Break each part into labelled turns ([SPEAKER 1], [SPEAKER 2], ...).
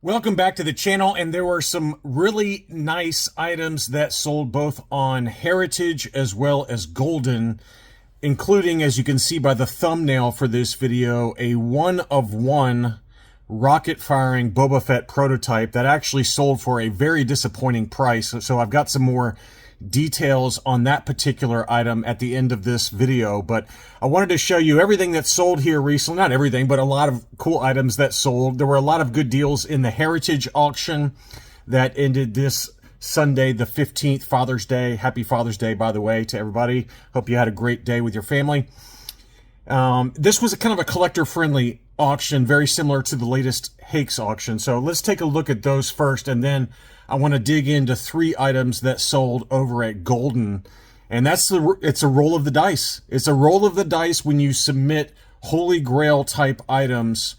[SPEAKER 1] Welcome back to the channel, and there were some really nice items that sold both on Heritage as well as Goldin, including, as you can see by the thumbnail for this video, a one-of-one rocket-firing Boba Fett prototype that actually sold for a very disappointing price. So I've got some more details on that particular item at the end of this video, but I wanted to show you everything that sold here recently. Not everything, but a lot of cool items that sold. There were a lot of good deals in the Heritage auction that ended this Sunday, the 15th, Father's Day. Happy Father's Day, by the way, to everybody. Hope you had a great day with your family. This was a kind of a collector-friendly auction, very similar to the latest Hakes auction. So let's take a look at those first, and then I want to dig into three items that sold over at Goldin. And it's a roll of the dice. It's a roll of the dice when you submit Holy Grail type items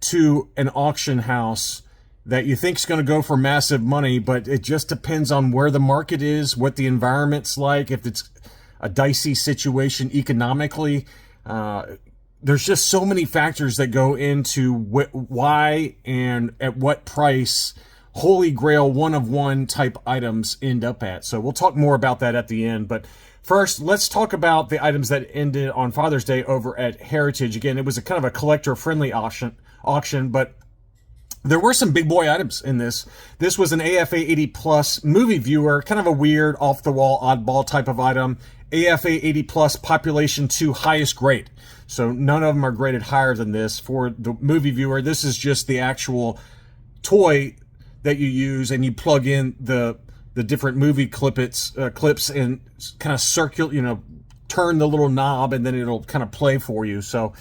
[SPEAKER 1] to an auction house that you think is going to go for massive money, but it just depends on where the market is, what the environment's like, if it's a dicey situation economically. There's just so many factors that go into why and at what price Holy Grail one-of-one type items end up at. So we'll talk more about that at the end. But first, let's talk about the items that ended on Father's Day over at Heritage. Again, it was a kind of a collector-friendly auction, but there were some big boy items in this. This was an AFA 80 Plus movie viewer, kind of a weird, off-the-wall, oddball type of item. AFA 80 Plus Population 2 highest grade. So none of them are graded higher than this. For the movie viewer, this is just the actual toy that you use, and you plug in the different movie clips and kind of circle, turn the little knob, and then it'll kind of play for you. So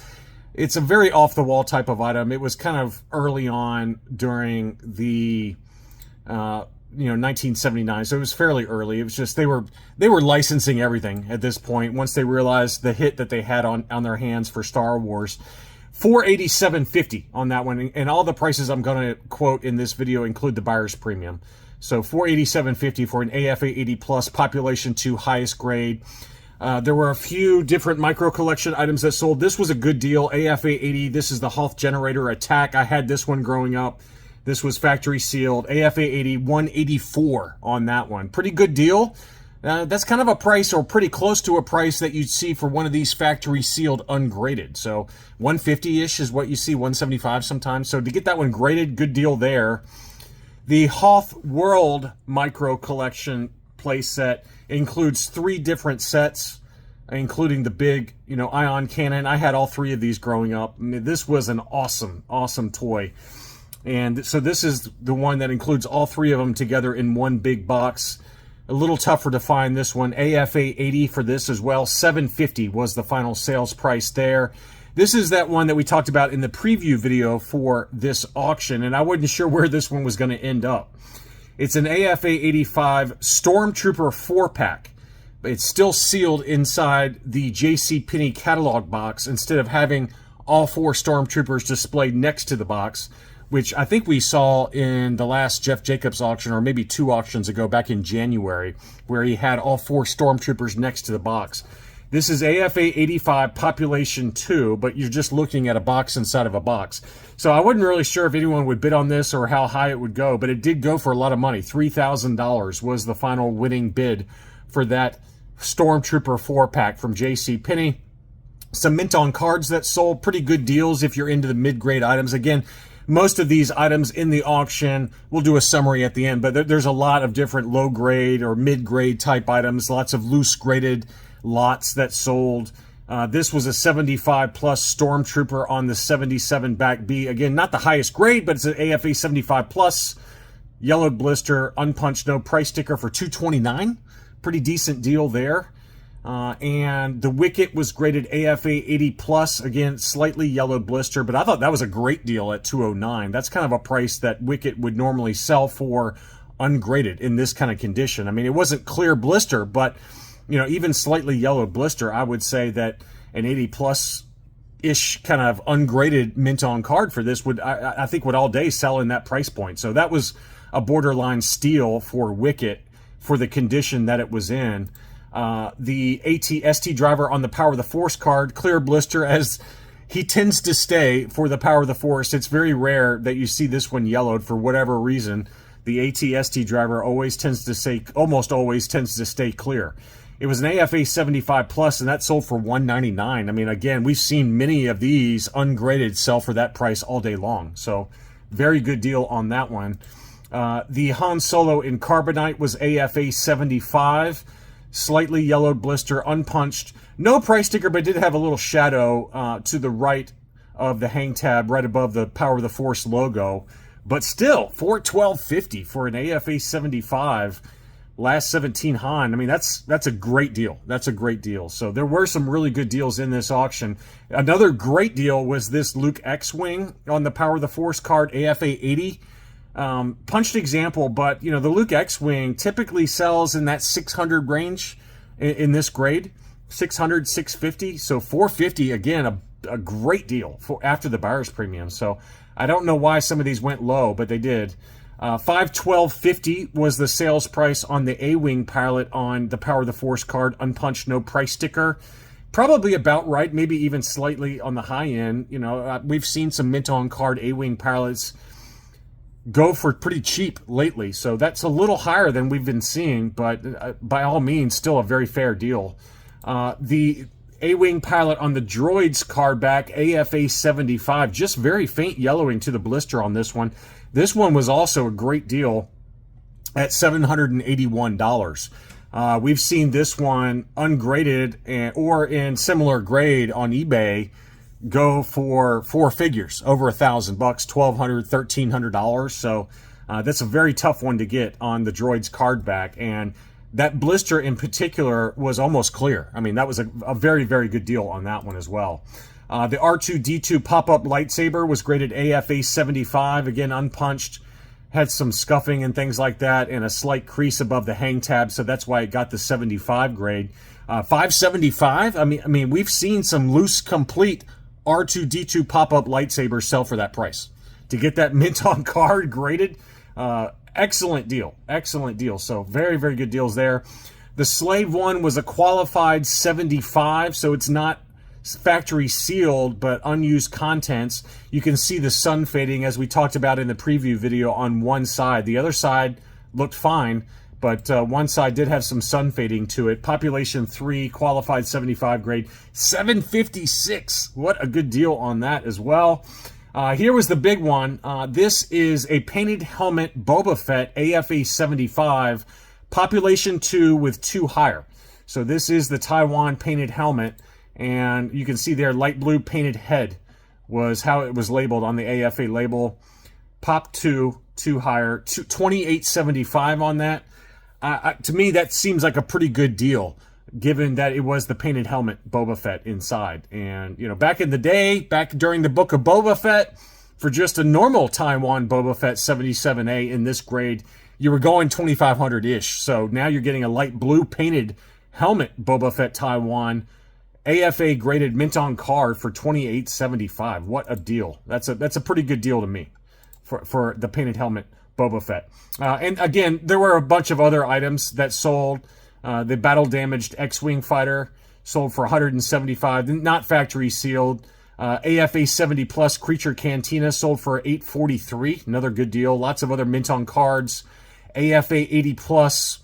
[SPEAKER 1] it's a very off-the-wall type of item. It was kind of early on during the 1979, so it was fairly early. It was just they were licensing everything at this point once they realized the hit that they had on their hands for Star Wars. $487.50 on that one, and all the prices I'm going to quote in this video include the buyer's premium. So $487.50 for an AFA 80 Plus Population 2 highest grade. There were a few different micro collection items that sold. This was a good deal. AFA 80, this is the Hoth Generator Attack. I had this one growing up. This was factory sealed. AFA 80, $184 on that one. Pretty good deal. That's kind of a price, or pretty close to a price, that you'd see for one of these factory sealed ungraded. So 150-ish is what you see, 175 sometimes. So to get that one graded, good deal there. The Hoth World Micro Collection play set includes 3 different sets, including the big, ion cannon. I had all 3 of these growing up. I mean, this was an awesome, awesome toy. And so this is the one that includes all 3 of them together in one big box. A little tougher to find this one. AFA 80 for this as well. $750 was the final sales price there. This is that one that we talked about in the preview video for this auction, and I wasn't sure where this one was going to end up. It's an AFA 85 Stormtrooper 4-pack. It's still sealed inside the JCPenney catalog box instead of having all 4 Stormtroopers displayed next to the box, which I think we saw in the last Jeff Jacobs auction, or maybe 2 auctions ago back in January, where he had all 4 Stormtroopers next to the box. This is AFA 85 Population 2, but you're just looking at a box inside of a box. So I wasn't really sure if anyone would bid on this or how high it would go, but it did go for a lot of money. $3,000 was the final winning bid for that Stormtrooper 4-pack from JCPenney. Some mint on cards that sold, pretty good deals if you're into the mid-grade items. Again, most of these items in the auction, we'll do a summary at the end, but there's a lot of different low-grade or mid-grade type items, lots of loose-graded lots that sold. This was a 75-plus Stormtrooper on the 77 back B. Again, not the highest grade, but it's an AFA 75-plus. Yellow blister, unpunched, no price sticker for $229. Pretty decent deal there. And the Wicket was graded AFA 80 Plus. Again, slightly yellow blister, but I thought that was a great deal at $209. That's kind of a price that Wicket would normally sell for ungraded in this kind of condition. I mean, it wasn't clear blister, but, even slightly yellow blister, I would say that an 80 Plus-ish kind of ungraded mint on card for this I think would all day sell in that price point. So that was a borderline steal for Wicket for the condition that it was in. The AT-ST driver on the Power of the Force card, clear blister, as he tends to stay for the Power of the Force. It's very rare that you see this one yellowed for whatever reason. The AT-ST driver almost always tends to stay clear. It was an AFA 75 Plus, and that sold for $199. I mean, again, we've seen many of these ungraded sell for that price all day long. So, very good deal on that one. The Han Solo in Carbonite was AFA 75, slightly yellowed blister, unpunched. No price sticker, but did have a little shadow to the right of the hang tab, right above the Power of the Force logo. But still, $412.50 for an AFA 75. Last 17 Han. I mean, that's a great deal. That's a great deal. So there were some really good deals in this auction. Another great deal was this Luke X-Wing on the Power of the Force card, AFA 80. Punched example, but, you know, the Luke X-Wing typically sells in that 600 range in this grade. 600, 650. So 450, again, a great deal for after the buyer's premium. So I don't know why some of these went low, but they did. $512.50 was the sales price on the A-Wing pilot on the Power of the Force card, unpunched, no price sticker. Probably about right, maybe even slightly on the high end. You know, we've seen some mint on card A-Wing pilots go for pretty cheap lately, so that's a little higher than we've been seeing, but by all means, still a very fair deal. The A-Wing pilot on the Droids card back, AFA 75, just very faint yellowing to the blister on this one. This one was also a great deal at $781. We've seen this one ungraded or in similar grade on eBay go for four figures, over $1,000, $1,200, $1,300. So that's a very tough one to get on the Droids card back. And that blister in particular was almost clear. I mean, that was a very, very good deal on that one as well. The R2-D2 pop-up lightsaber was graded AFA 75, again unpunched, had some scuffing and things like that, and a slight crease above the hang tab, so that's why it got the 75 grade. $575. I mean, we've seen some loose, complete R2-D2 pop-up lightsabers sell for that price. To get that mint on card graded, excellent deal, excellent deal. So very, very good deals there. The Slave one was a qualified 75, so it's not factory sealed, but unused contents. You can see the sun fading, as we talked about in the preview video, on one side. The other side looked fine, but one side did have some sun fading to it. Population 3, qualified 75 grade, $756. What a good deal on that as well. Here was the big one. This is a painted helmet Boba Fett, AFA 75, population 2 with 2 higher. So this is the Taiwan painted helmet. And you can see there, light blue painted head was how it was labeled on the AFA label. Pop 2 higher, $28.75 on that. To me, that seems like a pretty good deal, given that it was the painted helmet Boba Fett inside. And, you know, back in the day, back during the book of Boba Fett, for just a normal Taiwan Boba Fett 77A in this grade, you were going $2,500-ish. So now you're getting a light blue painted helmet Boba Fett Taiwan, AFA graded mint on card for $28.75. What a deal. That's a pretty good deal to me for the painted helmet Boba Fett. And again, there were a bunch of other items that sold. The battle damaged X-Wing fighter sold for $175, not factory sealed. AFA 70 plus creature cantina sold for $843. Another good deal. Lots of other mint on cards. AFA 80 plus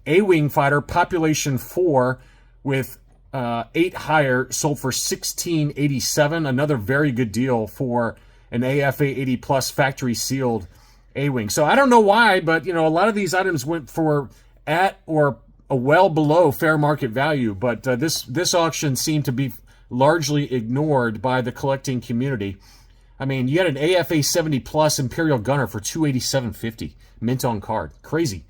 [SPEAKER 1] A-Wing fighter population 4 with 8 higher sold for $16.87. Another very good deal for an AFA 80 plus factory sealed A-Wing. So I don't know why, but you know, a lot of these items went for at or well below fair market value. But this auction seemed to be largely ignored by the collecting community. I mean, you had an AFA 70 plus Imperial Gunner for $287.50 mint on card. Crazy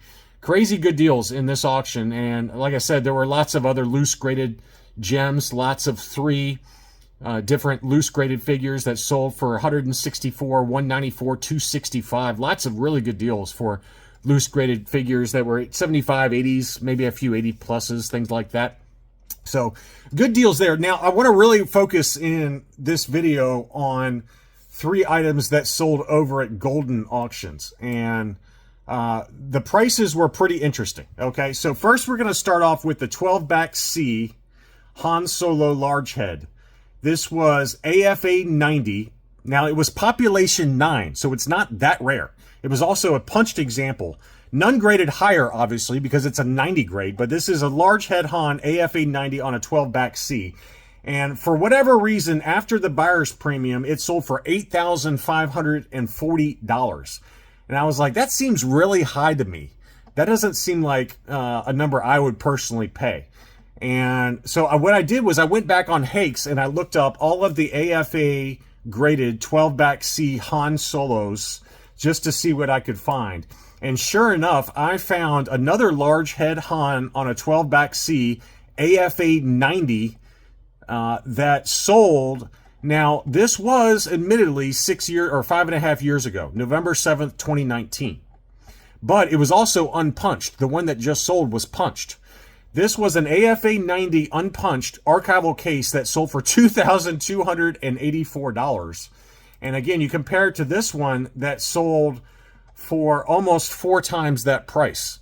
[SPEAKER 1] good deals in this auction. And like I said, there were lots of other loose graded gems, lots of 3 different loose graded figures that sold for $164, $194, $265. Lots of really good deals for loose graded figures that were 75, 80s, maybe a few 80 pluses, things like that. So good deals there. Now I want to really focus in this video on 3 items that sold over at Goldin auctions, and the prices were pretty interesting. Okay, so first we're going to start off with the 12 back C Han Solo large head. This was AFA 90. Now, it was population 9, so it's not that rare. It was also a punched example. None graded higher, obviously, because it's a 90 grade, but this is a large head Han AFA 90 on a 12-back C. And for whatever reason, after the buyer's premium, it sold for $8,540. And I was like, that seems really high to me. That doesn't seem like a number I would personally pay. And so what I did was I went back on Hakes and I looked up all of the AFA graded 12-back C Han Solos just to see what I could find. And sure enough, I found another large head Han on a 12-back C AFA 90 that sold. Now, this was admittedly 6 years or 5.5 years ago, November 7th, 2019. But it was also unpunched. The one that just sold was punched. This was an AFA 90 unpunched archival case that sold for $2,284. And again, you compare it to this one that sold for almost 4 times that price.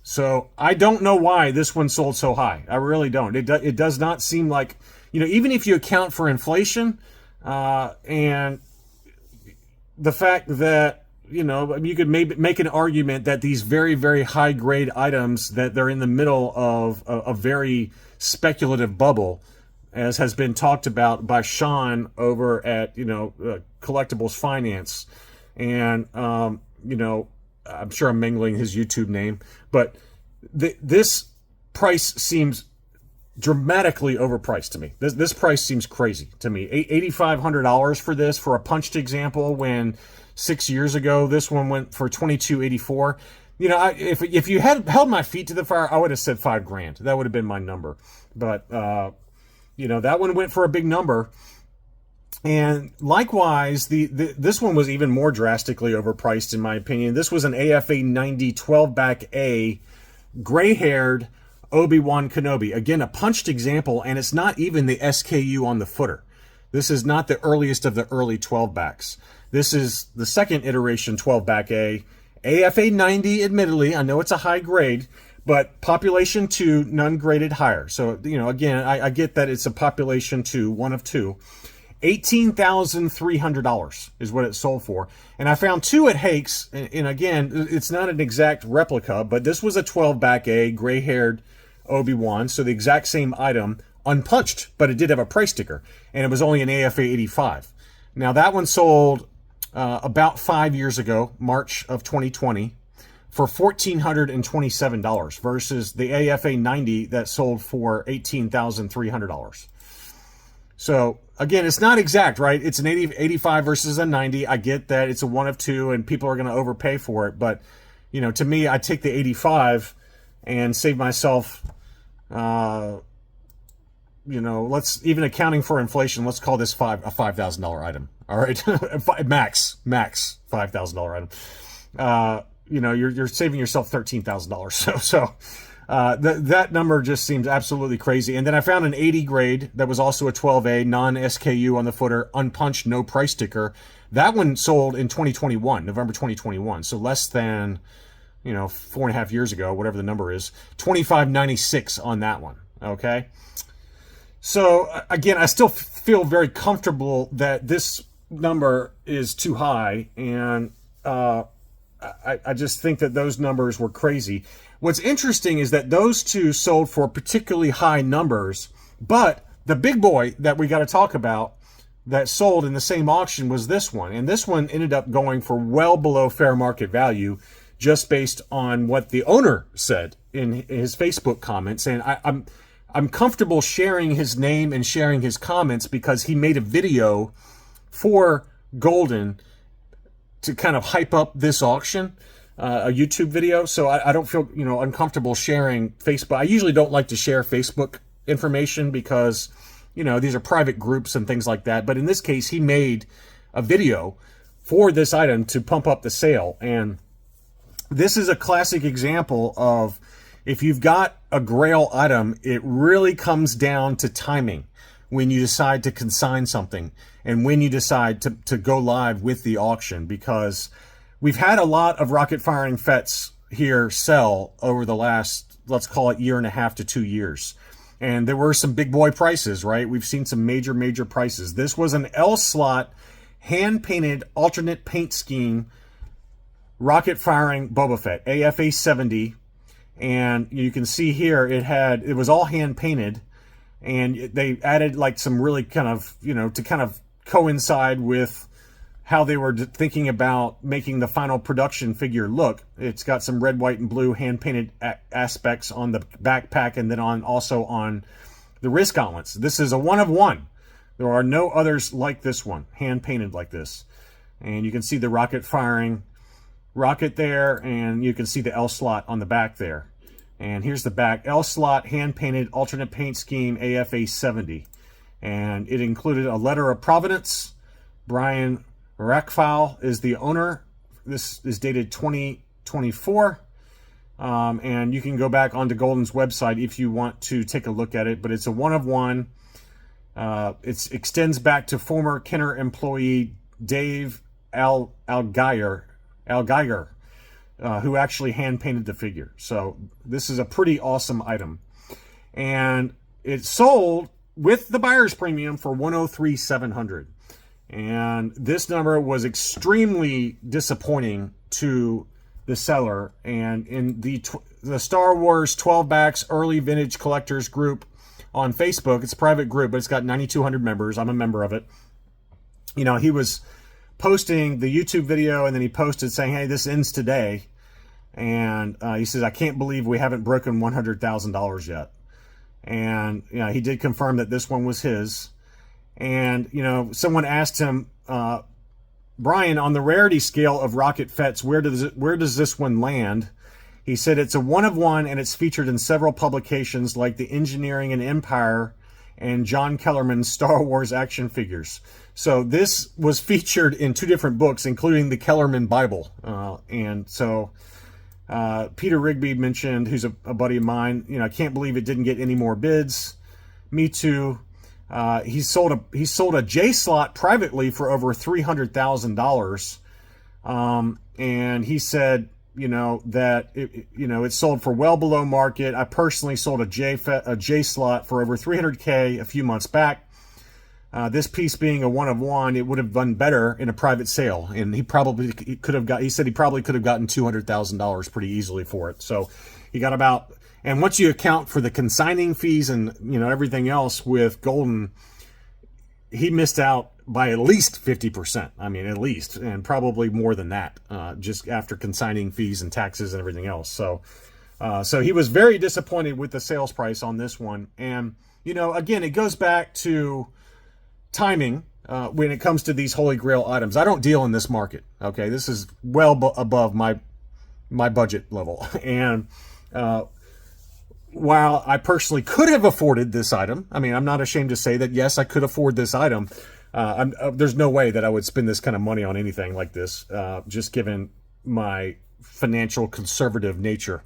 [SPEAKER 1] So I don't know why this one sold so high. I really don't. It does not seem like, even if you account for inflation and the fact that, you could maybe make an argument that these very, very high grade items, that they're in the middle of a very speculative bubble, as has been talked about by Sean over at, Collectibles Finance. And, I'm sure I'm mingling his YouTube name, but this price seems dramatically overpriced to me. This price seems crazy to me. $8,500 for this, for a punched example, when 6 years ago this one went for $2,284. If you had held my feet to the fire, I would have said $5,000. That would have been my number. But that one went for a big number. And likewise, this one was even more drastically overpriced, in my opinion. This was an AFA 90 12-back A, gray-haired Obi-Wan Kenobi. Again, a punched example, and it's not even the SKU on the footer. This is not the earliest of the early 12-backs. This is the second iteration 12-back A. AFA 90, admittedly, I know it's a high grade, but population 2, none graded higher. So, again, I get that it's a population 2, one of 2. $18,300 is what it sold for. And I found 2 at Hakes, and again, it's not an exact replica, but this was a 12-back A, gray-haired Obi-Wan, so the exact same item, unpunched, but it did have a price sticker, and it was only an AFA 85. Now, that one sold about 5 years ago, March of 2020, for $1,427 versus the AFA 90 that sold for $18,300. So, again, it's not exact, right? It's an 85 versus a 90. I get that it's a one of 2 and people are going to overpay for it. But, to me, I take the 85 and save myself, let's, even accounting for inflation, let's call this a $5,000 item. All right. max $5,000 item. You're saving yourself $13,000. So that number just seems absolutely crazy. And then I found an 80 grade that was also a 12A, non-SKU on the footer, unpunched, no price sticker. That one sold in 2021, November 2021. So less than, 4.5 years ago, whatever the number is. $25.96 on that one. Okay. So again, I still feel very comfortable that this number is too high, and I just think that those numbers were crazy. What's interesting is that those 2 sold for particularly high numbers, but the big boy that we got to talk about that sold in the same auction was this one, and this one ended up going for well below fair market value, just based on what the owner said in his Facebook comments. And I'm comfortable sharing his name and sharing his comments because he made a video for Goldin to kind of hype up this auction, a YouTube video. So I don't feel, uncomfortable sharing Facebook. I usually don't like to share Facebook information because, these are private groups and things like that. But in this case, he made a video for this item to pump up the sale. And this is a classic example of, if you've got a grail item, it really comes down to timing when you decide to consign something and when you decide to go live with the auction, because we've had a lot of rocket firing Fetts here sell over the last, let's call it 1.5 to 2 years. And there were some big boy prices, right? We've seen some major prices. This was an L slot, hand-painted, alternate paint scheme, rocket firing Boba Fett, AFA 70. And you can see here, it was all hand-painted. And they added like some really kind of, to kind of coincide with how they were thinking about making the final production figure look. It's got some red, white, and blue hand-painted aspects on the backpack, and then also on the wrist gauntlets. This is a one of one. There are no others like this one, hand-painted like this. And you can see the rocket firing rocket there, and you can see the L slot on the back there. And here's the back, L slot, hand-painted, alternate paint scheme, AFA 70. And it included a letter of provenance. Brian Rackfowl is the owner. This is dated 2024. And you can go back onto Goldin's website if you want to take a look at it. But it's a one of one. It extends back to former Kenner employee Dave Algeiger, who actually hand-painted the figure. So this is a pretty awesome item. And it sold with the buyer's premium for $103,700. And this number was extremely disappointing to the seller. And in the Star Wars 12 Backs Early Vintage Collectors group on Facebook, it's a private group, but it's got 9,200 members. I'm a member of it. He was posting the YouTube video, and then he posted saying, hey, this ends today. And he says, I can't believe we haven't broken $100,000 yet. And he did confirm that this one was his. And, someone asked him, Brian, on the rarity scale of Rocket Fetts, where does this one land? He said it's a one of one, and it's featured in several publications like the Engineering and Empire and John Kellerman's Star Wars action figures. So this was featured in 2 different books, including the Kellerman Bible. And so Peter Rigby mentioned, who's a buddy of mine, I can't believe it didn't get any more bids. Me too. He sold a J slot privately for over $300,000. And he said, that it sold for well below market. I personally sold a J slot for over $300K a few months back. This piece being a one of one, it would have done better in a private sale. And he probably could have gotten $200,000 pretty easily for it. So he got about, and once you account for the consigning fees and, everything else with Goldin, he missed out by at least 50%. I mean, at least, and probably more than that, just after consigning fees and taxes and everything else. So he was very disappointed with the sales price on this one. And, again, it goes back to timing when it comes to these Holy Grail items. I don't deal in this market. Okay. This is well above my budget level. And, while I personally could have afforded this item, I mean, I'm not ashamed to say that, yes, I could afford this item. There's no way that I would spend this kind of money on anything like this, just given my financial conservative nature.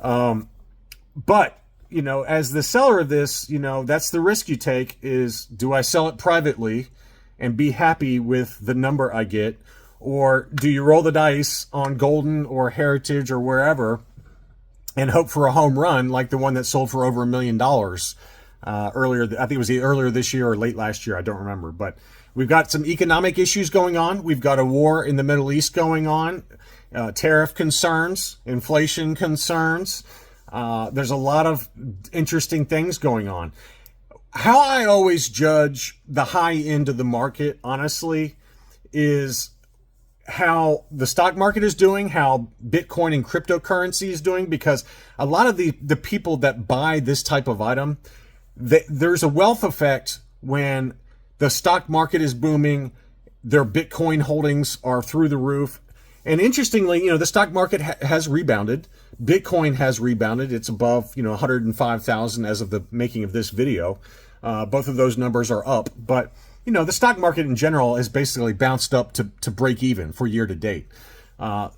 [SPEAKER 1] But, as the seller of this, that's the risk you take is, do I sell it privately and be happy with the number I get? Or do you roll the dice on Goldin or Heritage or wherever and hope for a home run like the one that sold for over $1 million earlier? I think it was earlier this year or late last year. I don't remember. But we've got some economic issues going on. We've got a war in the Middle East going on, tariff concerns, inflation concerns. There's a lot of interesting things going on. How I always judge the high end of the market, honestly, is how the stock market is doing, how Bitcoin and cryptocurrency is doing, because a lot of the people that buy this type of item, there's a wealth effect when the stock market is booming, their Bitcoin holdings are through the roof. And interestingly, the stock market has rebounded. Bitcoin has rebounded. It's above, 105,000 as of the making of this video. Both of those numbers are up, but the stock market in general has basically bounced up to break even for year to date. But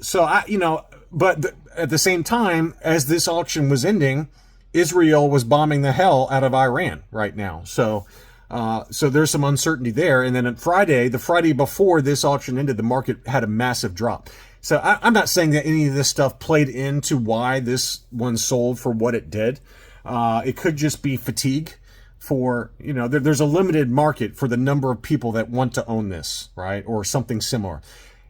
[SPEAKER 1] at the same time, as this auction was ending, Israel was bombing the hell out of Iran right now. So there's some uncertainty there. And then on Friday, the Friday before this auction ended, the market had a massive drop. So I'm not saying that any of this stuff played into why this one sold for what it did. It could just be fatigue for, there's a limited market for the number of people that want to own this, right? Or something similar.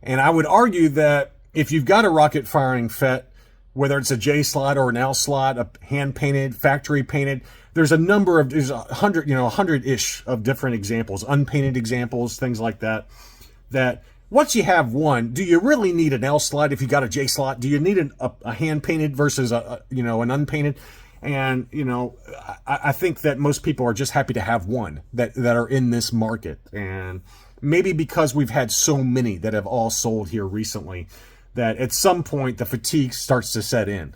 [SPEAKER 1] And I would argue that if you've got a rocket firing FET, whether it's a J slot or an L slot, a hand painted, factory painted, there's a 100-ish of different examples, unpainted examples, things like that, that once you have one, do you really need an L slot if you got a J slot? Do you need a hand painted versus an unpainted? And, I think that most people are just happy to have one that are in this market. And maybe because we've had so many that have all sold here recently, that at some point the fatigue starts to set in.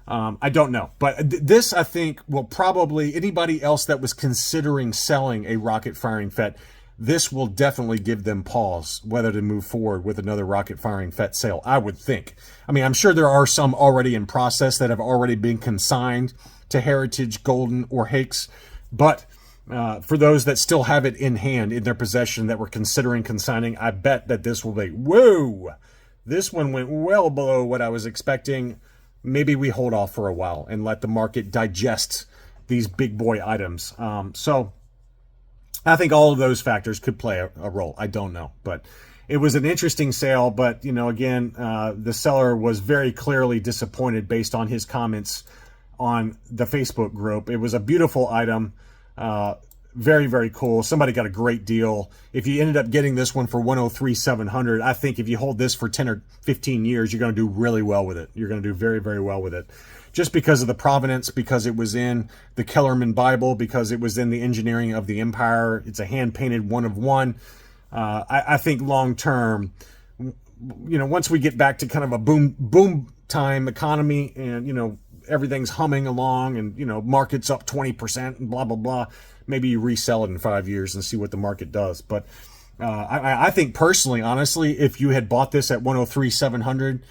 [SPEAKER 1] I don't know. But this, I think, will probably, anybody else that was considering selling a rocket firing FET, this will definitely give them pause whether to move forward with another rocket firing FET sale, I would think. I mean, I'm sure there are some already in process that have already been consigned to Heritage, Goldin, or Hakes. But for those that still have it in hand, in their possession, that were considering consigning, I bet that this will be, whoa, this one went well below what I was expecting. Maybe we hold off for a while and let the market digest these big boy items. So I think all of those factors could play a role. I don't know, but it was an interesting sale. But, again, the seller was very clearly disappointed based on his comments on the Facebook group. It was a beautiful item. Very, very cool. Somebody got a great deal. If you ended up getting this one for $103,700, I think if you hold this for 10 or 15 years, you're going to do really well with it. You're going to do very, very well with it. Just because of the provenance, because it was in the Kellerman Bible, because it was in the Engineering of the Empire. It's a hand-painted one of one. I think long-term, once we get back to kind of a boom time economy and, everything's humming along and, market's up 20% and blah, blah, blah, maybe you resell it in 5 years and see what the market does. But I think personally, honestly, if you had bought this at $103,700,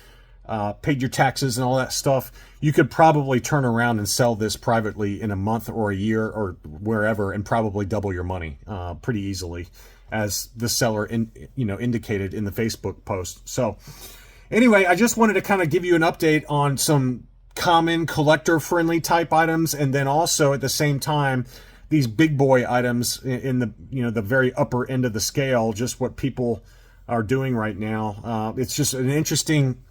[SPEAKER 1] paid your taxes and all that stuff, you could probably turn around and sell this privately in a month or a year or wherever and probably double your money pretty easily, as the seller indicated in the Facebook post. So anyway, I just wanted to kind of give you an update on some common collector-friendly type items, and then also at the same time these big boy items in the the very upper end of the scale, just what people are doing right now. It's just an interesting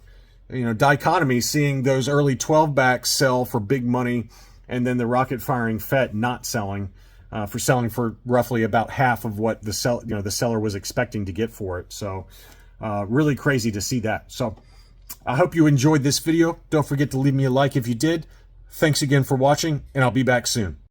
[SPEAKER 1] dichotomy, seeing those early 12 backs sell for big money and then the rocket firing FET not selling, for roughly about half of what the seller was expecting to get for it. So really crazy to see that. So I hope you enjoyed this video. Don't forget to leave me a like if you did. Thanks again for watching, and I'll be back soon.